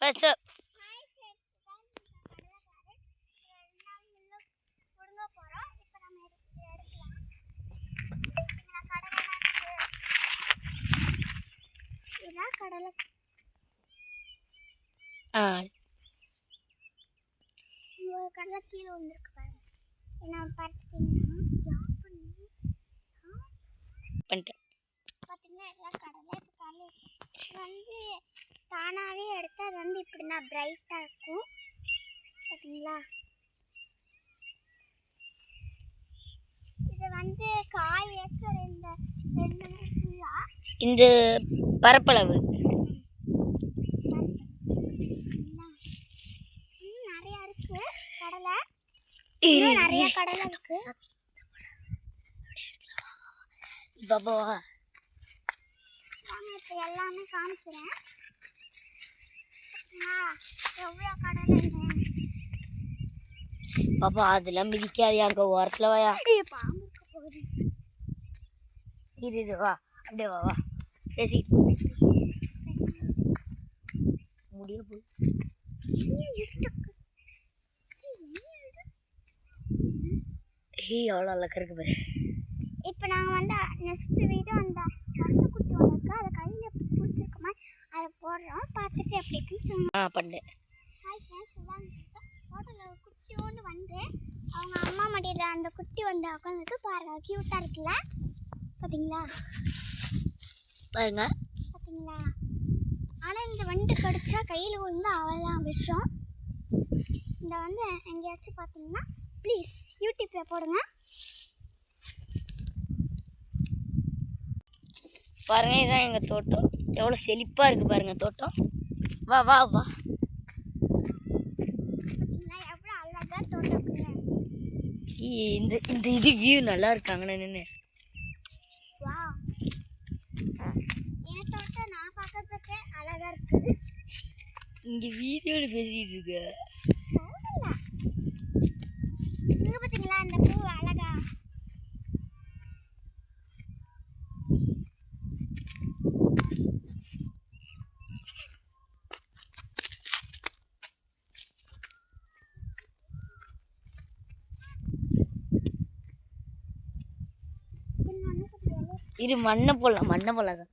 WhatsApp கடலை கடலை கீழே வந்துருக்கு பாருங்க. என்ன பறிச்சிட்டிங்கன்னா பண்ணிட்டேன். பார்த்தீங்கன்னா எல்லாம் கடலை இப்போ கடலை வந்து தானாகவே எடுத்து அது வந்து இப்படி நான் பிரைட்டாக இருக்கும் பார்த்தீங்களா. இது வந்து 1/4 ஏக்கர் இந்த 2 ஃபுல்லாக இந்த பரப்பளவு நிறையா இருக்கு கடலை. இன்னும் நிறைய கடலை இருக்கு. பாபாவா இப்போ எல்லாமே காமிக்கிறேன். எவ்வளோ கடலை பாப்பா அதெல்லாம் மிதிக்காது. அங்கே ஓரத்தில் வாயா பாம்பு இருக்க போகுது. இரு வா அப்படியே வா வா பேசி முடிய போய் எவ்வளோ அழகா இருக்கு பாரு. இப்போ நாங்கள் வந்து நெக்ஸ்ட் வீடியோ அந்த வண்டு குட்டி ஒன்று இருக்கு அதை கையில் பிடிச்சிருக்கோமா அதை போடுறோம். பார்த்துட்டு எப்படி இருக்குன்னு சொன்னோம். பண்ணேன். ஹாய் ஃப்ரெண்ட்ஸ், இதான் ஹோட்டலில் குட்டி ஒன்று வந்து அவங்க அம்மா மடியில் அந்த குட்டி வந்து உட்காந்துருக்கு பாருங்க. க்யூட்டாக இருக்குல்ல பார்த்தீங்களா பாருங்க பார்த்தீங்களா. ஆனால் இந்த வண்டு கடிச்சா கையில் விழுந்து அவ்வளோதான் விஷம். இந்த வந்து எங்கேயாச்சும் பார்த்தீங்கன்னா ப்ளீஸ் யூடியூப்பில் போடுங்க. பாருங்க இதுதான் எங்கள் தோட்டம். எவ்வளோ செழிப்பாக இருக்குது பாருங்க தோட்டம். வா வா வா பார்த்தீங்களா எவ்வளோ அழகாக தோட்டம் இருக்குங்க. இந்த இந்த இது வியூ நல்லா இருக்காங்கண்ணே நின்று. வா என் தோட்டம் நான் பார்க்கறதுக்கு அழகாக இருக்குது. இங்கே வீடியோவில் பேசிகிட்டு இருக்கு. இங்கே பார்த்தீங்களா அந்த பூ அழகா. இது மண்ணை போடலாம் தான்.